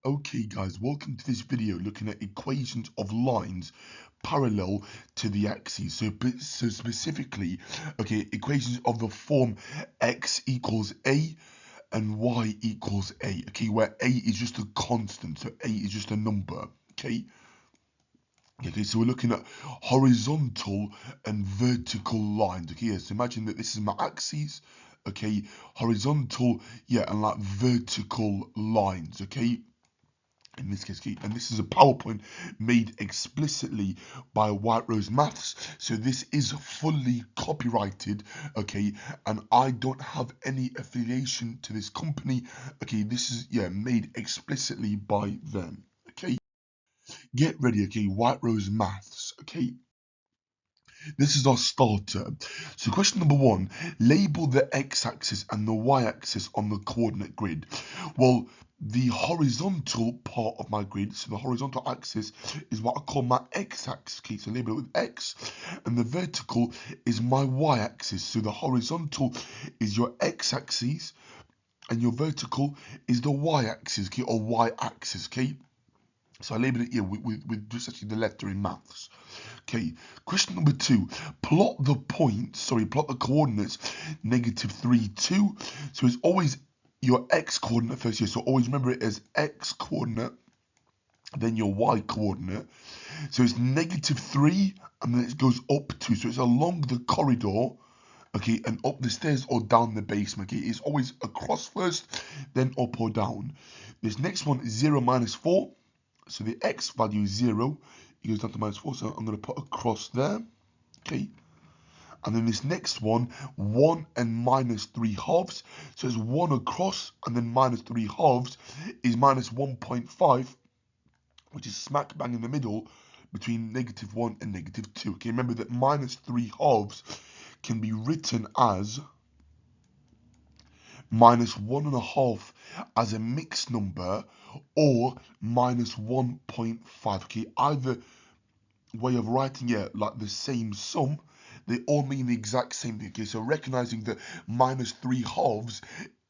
Okay guys, welcome to this video looking at equations of lines parallel to the axes. So specifically, okay, equations of the form x equals a and y equals a, okay, where a is just a constant, so a is just a number, okay? Okay, so we're looking at horizontal and vertical lines, okay? Yeah, so imagine that this is my axes, okay? Horizontal, yeah, and like vertical lines, okay? In this case, and this is a PowerPoint made explicitly by White Rose Maths, so this is fully copyrighted, okay, and I don't have any affiliation to this company, okay, this is, yeah, made explicitly by them, okay. Get ready, okay, White Rose Maths, okay. This is our starter. So question number 1, label the x-axis and the y-axis on the coordinate grid. Well, the horizontal part of my grid, so the horizontal axis is what I call my x-axis, okay, so label it with x, and the vertical is my y-axis, so the horizontal is your x-axis, and your vertical is the y-axis, okay, or y-axis, okay. So I labeled it here with just actually the letter in maths. Okay, question number 2. Plot the coordinates -3, 2. So it's always your x coordinate first here. So always remember it as x coordinate, then your y coordinate. So it's -3, and then it goes up 2. So it's along the corridor, okay, and up the stairs or down the basement. Okay, it's always across first, then up or down. This next one is 0 - 4. So the x value is 0, it goes down to -4, so I'm going to put a cross there, okay. And then this next one, 1 and -3/2, so it's 1 across, and then -3/2 is -1.5, which is smack bang in the middle between -1 and -2, okay. Remember that -3/2 can be written as -1.5 as a mixed number, or -1.5, okay. Either way of writing it like the same sum, they all mean the exact same thing, okay. So recognizing that -3/2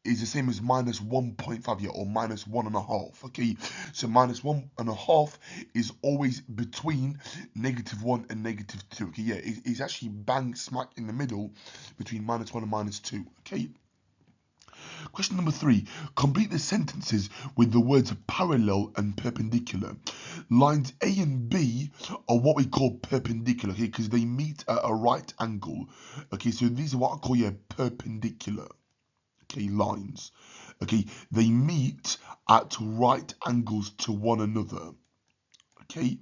is the same as -1.5, yeah, or -1.5, okay. So -1.5 is always between -1 and -2, okay. Yeah, it's actually bang smack in the middle between -1 and -2, okay. Question number 3. Complete the sentences with the words parallel and perpendicular. Lines A and B are what we call perpendicular, okay, because they meet at a right angle. Okay, so these are what I call, yeah, perpendicular, okay, lines. Okay, they meet at right angles to one another. Okay,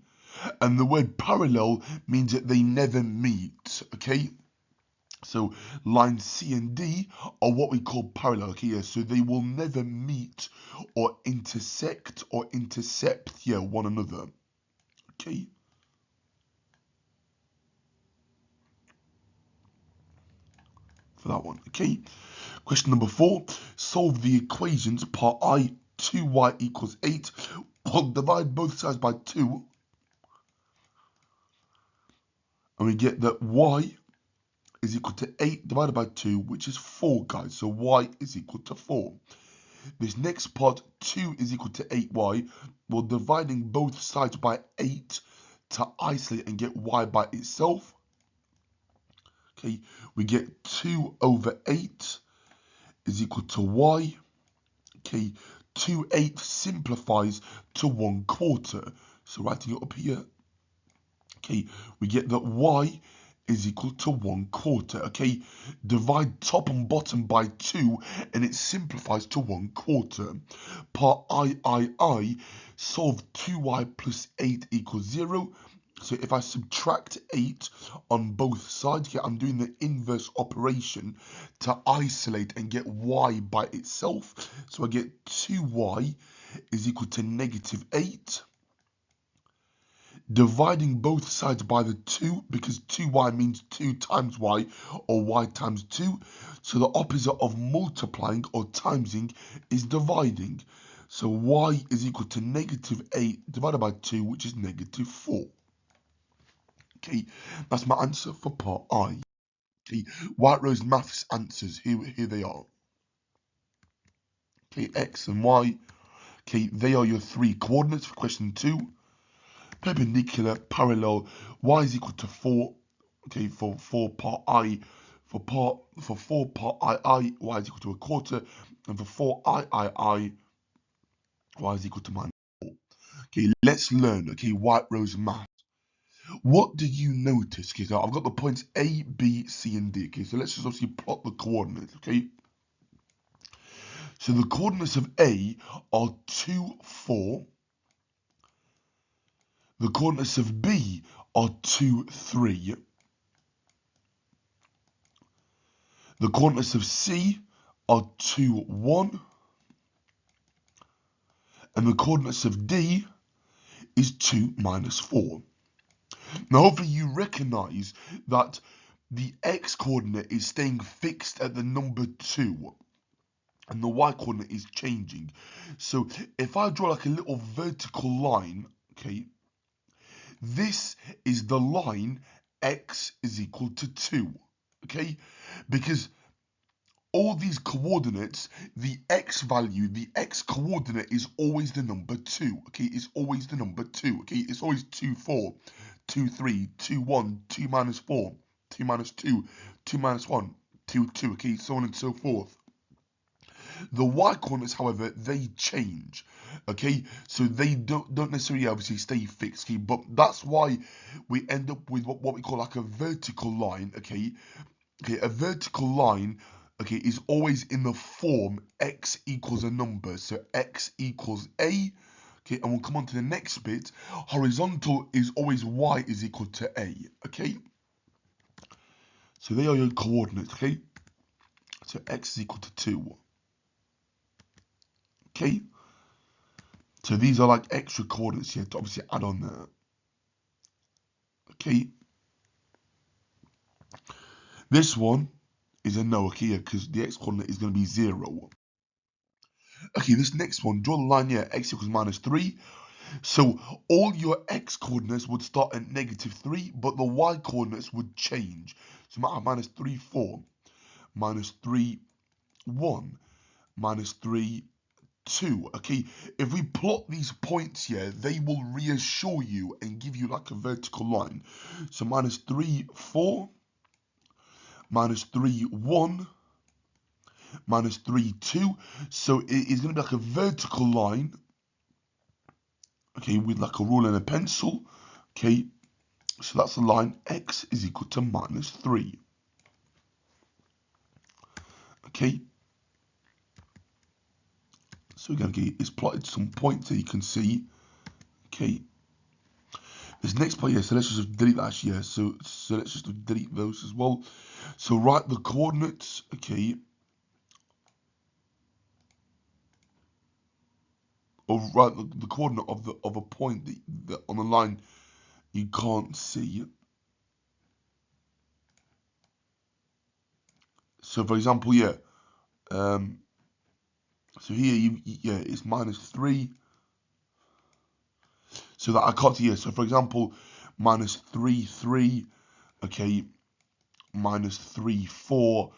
and the word parallel means that they never meet, okay. So lines C and D are what we call parallel, okay, yeah, so they will never meet or intersect or intercept, yeah, one another, okay. For that one, okay. Question number 4, solve the equations part I, 2y equals 8. Well, divide both sides by 2, and we get that y is equal to 8 divided by 2, which is 4, guys. So y is equal to 4. This next part, 2 is equal to 8y. Well, dividing both sides by 8 to isolate and get y by itself. Okay, we get 2/8 is equal to y. Okay, 2/8 simplifies to 1/4. So writing it up here. Okay, we get that y is equal to 1/4. Okay, divide top and bottom by 2 and it simplifies to 1/4. Part I, solve 2y plus 8 equals 0. So if I subtract 8 on both sides, okay, I'm doing the inverse operation to isolate and get y by itself. So I get 2y is equal to -8. Dividing both sides by the 2, because 2y means 2 times y, or y times 2. So the opposite of multiplying or timesing is dividing. So y is equal to -8 divided by 2, which is -4. Okay, that's my answer for part I. Okay, White Rose Maths answers, here they are. Okay, x and y. Okay, they are your three coordinates for question 2. Perpendicular, parallel, y is equal to 4. Okay, for 4 part I, for 4 part I, y is equal to a quarter, and for 4 I, y is equal to minus 4. Okay, let's learn, okay, White Rose math. What do you notice? Okay, so I've got the points A, B, C, and D. Okay, so let's just obviously plot the coordinates, okay? So the coordinates of A are 2, 4. The coordinates of B are 2, 3. The coordinates of C are 2, 1. And the coordinates of D is 2, minus 4. Now, hopefully you recognize that the X coordinate is staying fixed at the number 2. And the Y coordinate is changing. So if I draw like a little vertical line, okay, this is the line X is equal to 2, okay? Because all these coordinates, the X value, the X coordinate is always the number 2, okay? It's always the number 2, okay? It's always 2, 4, 2, 3, 2, 1, 2 minus 4, 2 minus 2, 2 minus 1, 2, 2, okay? So on and so forth. The Y coordinates, however, they change, okay? So they don't necessarily obviously stay fixed, okay? But that's why we end up with what we call like a vertical line, okay? Okay, a vertical line, okay, is always in the form X equals a number. So X equals A, okay? And we'll come on to the next bit. Horizontal is always Y is equal to A, okay? So they are your coordinates, okay? So X is equal to 2. Okay, so these are like extra coordinates here to obviously add on there. Okay, this one is a no, okay, because the X coordinate is going to be 0. Okay, this next one, draw the line here, X equals minus 3. So all your X coordinates would start at negative 3, but the Y coordinates would change. So minus 3, 4, minus 3, 1, minus 3, 2. Okay, if we plot these points here, they will reassure you and give you like a vertical line. So minus 3, 4, minus 3, 1, minus 3, 2. So it is going to be like a vertical line, okay, with like a ruler and a pencil. Okay, so that's the line X is equal to minus 3. Okay, so we're going to get it's plotted some points that you can see. Okay, this next part here, so let's just delete that here. So let's just delete those as well. So write the coordinates, okay, or write the coordinate of a point that on the line you can't see. So for example, yeah, so here it's minus 3. So that I can't see here. So for example, minus 3, 3, okay, minus 3, 4,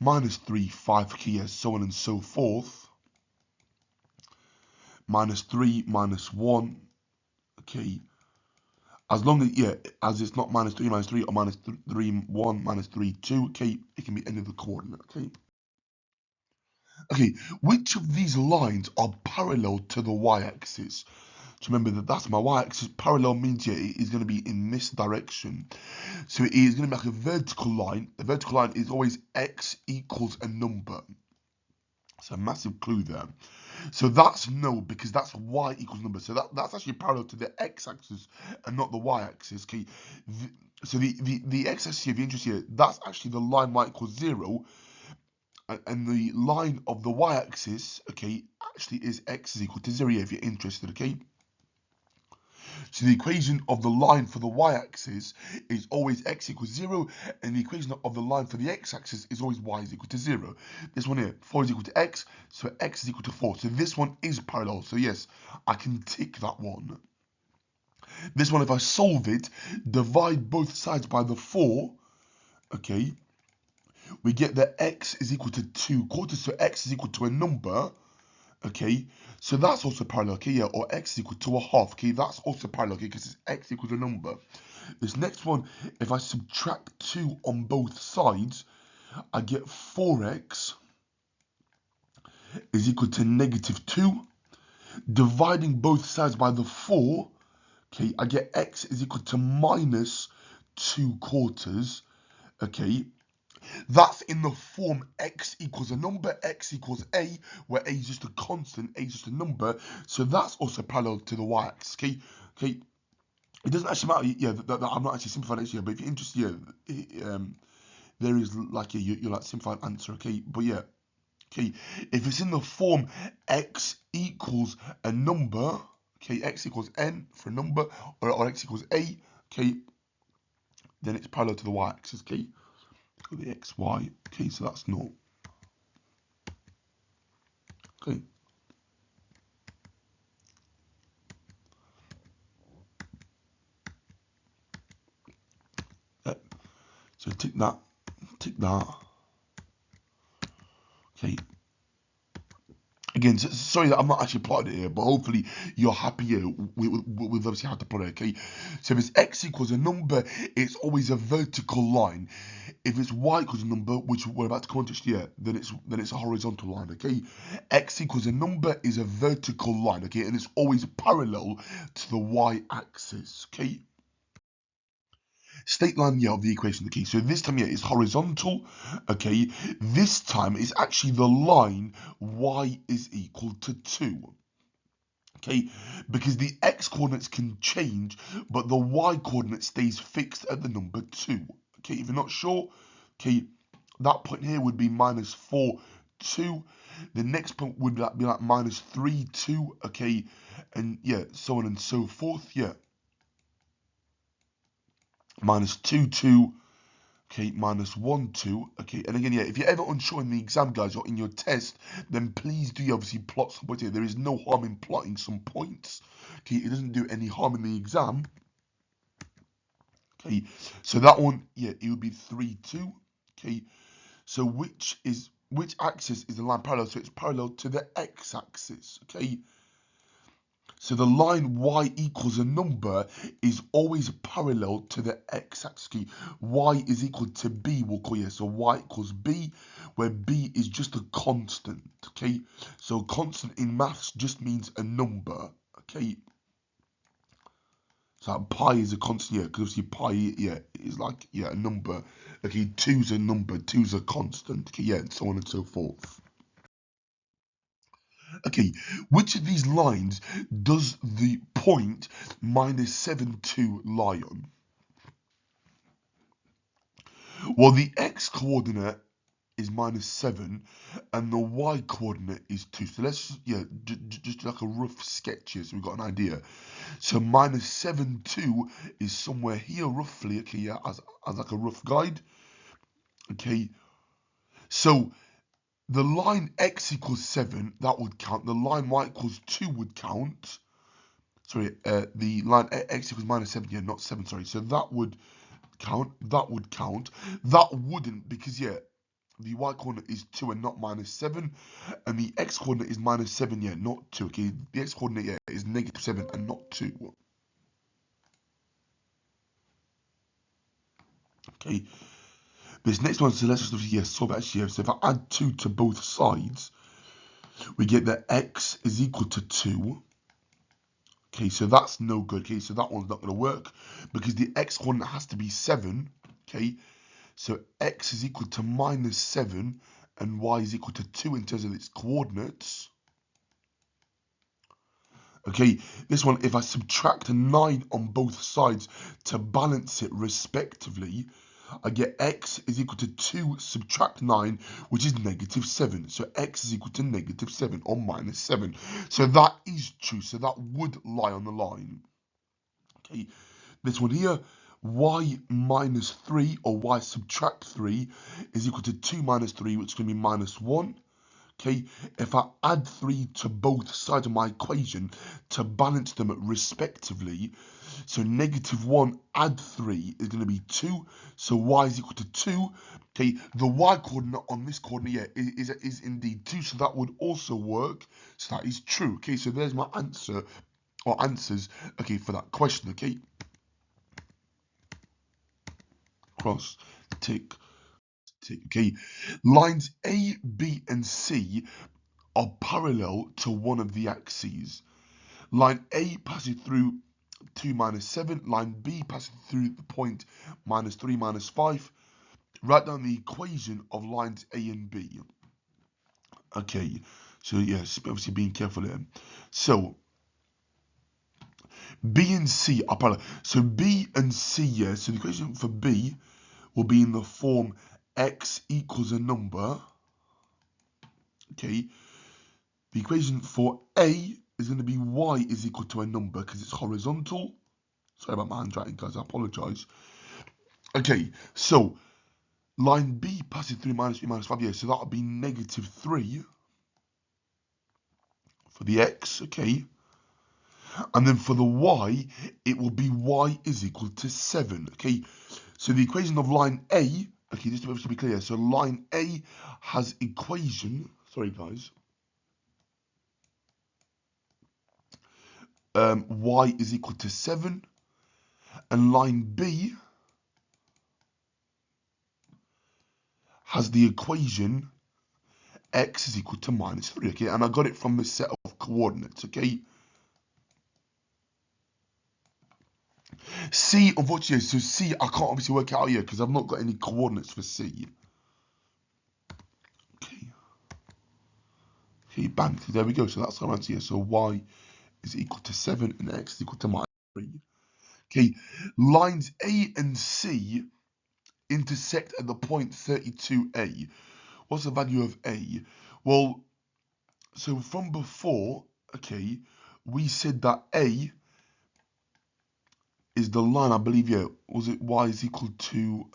minus 3, 5, okay, so on and so forth. Minus 3, minus 1, okay. As long as, as it's not minus 3, or minus 3, 1, minus 3, 2, okay, it can be any of the coordinate, okay. Okay, which of these lines are parallel to the y-axis? So remember that's my y-axis. Parallel means it is going to be in this direction. So it is going to be like a vertical line. The vertical line is always x equals a number. So a massive clue there. So that's no, because that's y equals number. So that's actually parallel to the x-axis and not the y-axis. Okay. So the x-axis, if you're interested here, that's actually the line y equals 0. And the line of the y-axis, okay, actually is x is equal to 0 if you're interested, okay? So the equation of the line for the y-axis is always x equals 0, and the equation of the line for the x-axis is always y is equal to 0. This one here, 4 is equal to x, so x is equal to 4. So this one is parallel, so yes, I can tick that one. This one, if I solve it, divide both sides by the 4, okay, we get that x is equal to 2 quarters, so x is equal to a number, Okay, so that's also parallel, okay, yeah, or x is equal to a half, okay, that's also parallel, okay, because it's x equals a number. This next one, if I subtract 2 on both sides, I get 4x is equal to negative 2. Dividing both sides by the 4, okay, I get x is equal to minus 2 quarters, okay. That's in the form x equals a number, x equals a, where a is just a constant, a is just a number. So that's also parallel to the y-axis, okay? Okay, it doesn't actually matter, yeah, I'm not actually simplifying it here, but if you're interested, yeah, there is like, yeah, you're like simplified answer, okay? But yeah, okay, if it's in the form x equals a number, okay, x equals n for a number, or x equals a, okay, then it's parallel to the y-axis, okay? The x, y, okay, so that's not, okay. So tick that, okay. Again, sorry that I'm not actually plotting it here, but hopefully you're happy here with obviously how to plot it, okay? So if it's x equals a number, it's always a vertical line. If it's y equals a number, which we're about to come on to here, then it's a horizontal line, okay? X equals a number is a vertical line, okay? And it's always parallel to the y-axis, okay? State line, yeah, of the equation, okay? So this time, yeah, it's horizontal, okay? This time, it's actually the line y is equal to 2, okay? Because the x coordinates can change, but the y coordinate stays fixed at the number 2, okay? If you're not sure, okay, that point here would be minus 4, 2. The next point would be like minus 3, 2, okay? And yeah, so on and so forth, yeah. Minus 2, 2, okay, minus 1, 2, okay, and again, yeah, if you're ever unsure in the exam, guys, or in your test, then please do obviously plot some points here. There is no harm in plotting some points, okay, it doesn't do any harm in the exam, okay, so that one, yeah, it would be 3, 2, okay, so which axis is the line parallel? So it's parallel to the x-axis, okay. So the line y equals a number is always parallel to the x-axis. Okay? Y is equal to b, we'll call it. So y equals b, where b is just a constant. Okay, so constant in maths just means a number. Okay, so pi is a constant, yeah, because obviously pi, yeah, is like, yeah, a number. Okay, 2's a number, 2's a constant. Okay, yeah, and so on and so forth. Okay, which of these lines does the point minus 7, 2 lie on? Well, the x coordinate is minus 7 and the y coordinate is 2. So let's yeah, just like a rough sketch here so we've got an idea. So minus 7, 2 is somewhere here roughly, okay, yeah, as like a rough guide. Okay, so the line x equals 7, that would count. The line y equals 2 would count. Sorry, the line x equals minus 7, yeah, not 7, sorry. So that would count, that would count. That wouldn't, because, yeah, the y coordinate is 2 and not minus 7, and the x coordinate is minus 7, yeah, not 2, okay? The x coordinate, yeah, is negative 7 and not 2. Okay, this next one, so let's just, yeah, solve it actually. So if I add 2 to both sides, we get that x is equal to 2. Okay, so that's no good. Okay, so that one's not going to work because the x coordinate has to be 7. Okay, so x is equal to minus 7 and y is equal to 2 in terms of its coordinates. Okay, this one, if I subtract a 9 on both sides to balance it respectively, I get x is equal to 2 subtract 9, which is negative 7. So x is equal to negative 7 or minus 7. So that is true. So that would lie on the line. Okay, this one here, y minus 3 or y subtract 3 is equal to 2 minus 3, which is going to be minus 1. okay, if I add 3 to both sides of my equation to balance them respectively, so -1 add 3 is going to be 2, so y is equal to 2, okay, the y coordinate on this coordinate here is indeed 2, so that would also work, so that is true, okay, so there's my answer, or answers, okay, for that question, okay, cross, tick, okay, lines A, B, and C are parallel to one of the axes. Line A passes through 2 minus 7, line B passes through the point -3 minus 5. Write down the equation of lines A and B. Okay, so yes, obviously being careful here. So B and C are parallel. So B and C, yeah, so the equation for B will be in the form x equals a number. Okay, the equation for A is going to be y is equal to a number because it's horizontal. Sorry about my handwriting, guys, I apologize. Okay, so line B passes through -3 minus 5, yeah, so that would be -3 for the x, okay. And then for the y, it will be y is equal to 7, okay. So the equation of line A, okay, just to be clear, so line A has equation, sorry guys, y is equal to 7, and line B has the equation x is equal to -3, okay, and I got it from the set of coordinates, okay. C, unfortunately, so C, I can't obviously work it out yet because I've not got any coordinates for C. Okay. Okay, bang, so there we go. So that's our answer here. So y is equal to 7 and x is equal to -3. Okay, lines A and C intersect at the point 32A. What's the value of A? Well, so from before, okay, we said that A is the line, I believe, yeah, was it y is equal to,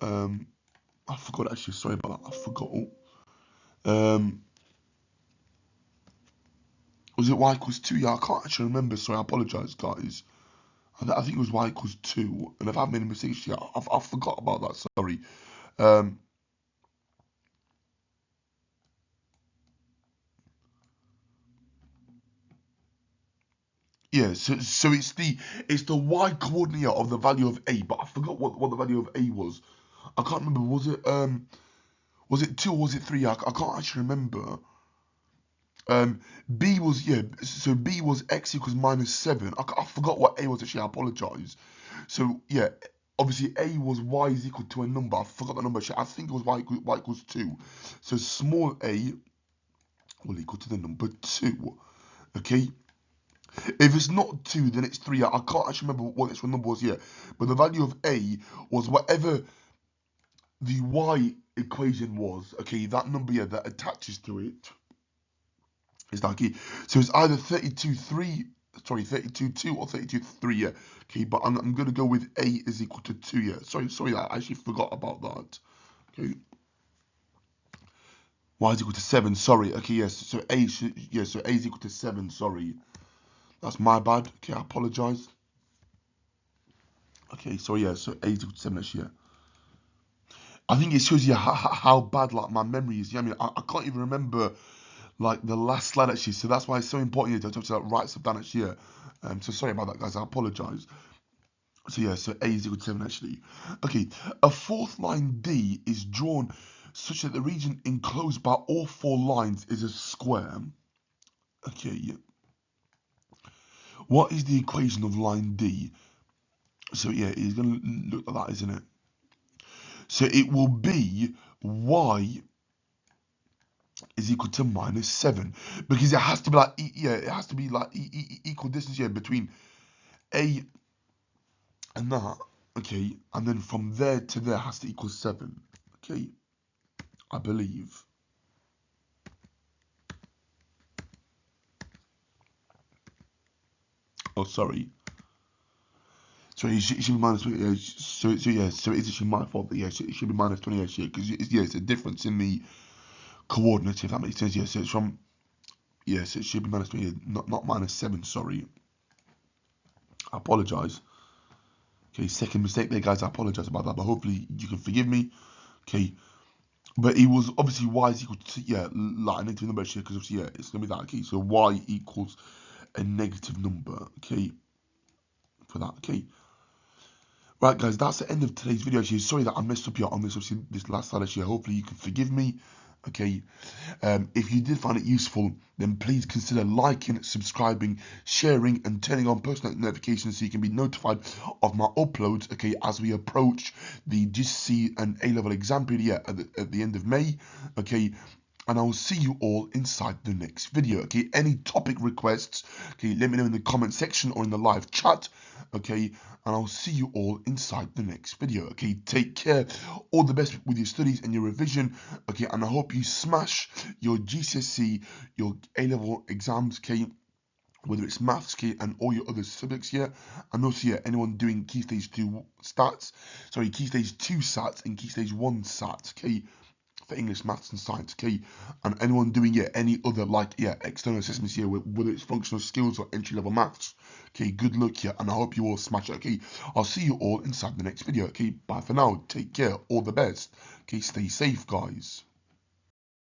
I forgot actually, sorry about that, I forgot. Was it y equals 2? Yeah, I can't actually remember, sorry, I apologise, guys. I think it was y equals 2, and if I've made a mistake, yeah, I forgot about that, sorry. Yeah, so it's the y coordinate of the value of A, but I forgot what the value of A was. I can't remember, was it 2 or was it 3? I can't actually remember. B was, yeah, so B was x equals -7. I forgot what A was actually, I apologise. So, yeah, obviously A was y is equal to a number. I forgot the number actually. I think it was y equals 2. So small a will equal to the number 2. Okay? If it's not 2, then it's 3. I can't actually remember what its number was yet. But the value of A was whatever the y equation was. Okay, that number, yeah, that attaches to it. Is that key? So it's either 32.2 or 32.3, yeah. Okay, but I'm going to go with A is equal to 2, yeah. Sorry, I actually forgot about that. Okay. Y is equal to 7, sorry. Okay, yes, so A is equal to 7, sorry. That's my bad. Okay, I apologize. Okay, so yeah, so A is equal to 7 actually, yeah. I think it shows you how bad like my memory is. You know what I mean? I can't even remember like the last slide actually, so that's why it's so important to write stuff down actually. So sorry about that, guys. I apologize. So yeah, so A is equal to 7 actually. Okay, a fourth line D is drawn such that the region enclosed by all 4 lines is a square. Okay, what is the equation of line D? So yeah, it's going to look like that, isn't it? So it will be y is equal to -7 because it has to be like it has to be like equal distance here between A and that, okay, and then from there to there has to equal 7, okay, I believe. Oh, sorry. So it should be -20. Yeah, so yeah, so it's actually my fault. But yeah, it should be -20 actually because it's a difference in the coordinates, if that makes sense. Yeah, so it's from, yeah, so it should be -20, not -7, sorry. I apologise. Okay, second mistake there, guys. I apologise about that, but hopefully you can forgive me. Okay, but it was obviously y is equal to, yeah, like a negative number here, because obviously, yeah, it's going to be that. Okay, so y equals a negative number, okay, for that, okay. Right, guys, that's the end of today's video. Actually, sorry that I messed up here on this, obviously, this last slide. Actually, hopefully you can forgive me. Okay, if you did find it useful, then please consider liking, subscribing, sharing, and turning on post notifications so you can be notified of my uploads. Okay, as we approach the GCSE and A-level exam period at the end of May. Okay. And I will see you all inside the next video. Okay, any topic requests, okay, let me know in the comment section or in the live chat. Okay, and I'll see you all inside the next video. Okay, take care, all the best with your studies and your revision. Okay, and I hope you smash your GCSE, your A-level exams. Okay, whether it's maths, okay, and all your other subjects here. And also, yeah, anyone doing Key Stage 2 stats, sorry, Key Stage 2 SATs and Key Stage 1 SATs, okay, for English, maths, and science, okay, and anyone doing, yeah, any other, like, yeah, external assessments here, whether it's functional skills or entry-level maths, okay, good luck here, and I hope you all smash it, okay. I'll see you all inside the next video, okay. Bye for now, take care, all the best, okay, stay safe, guys.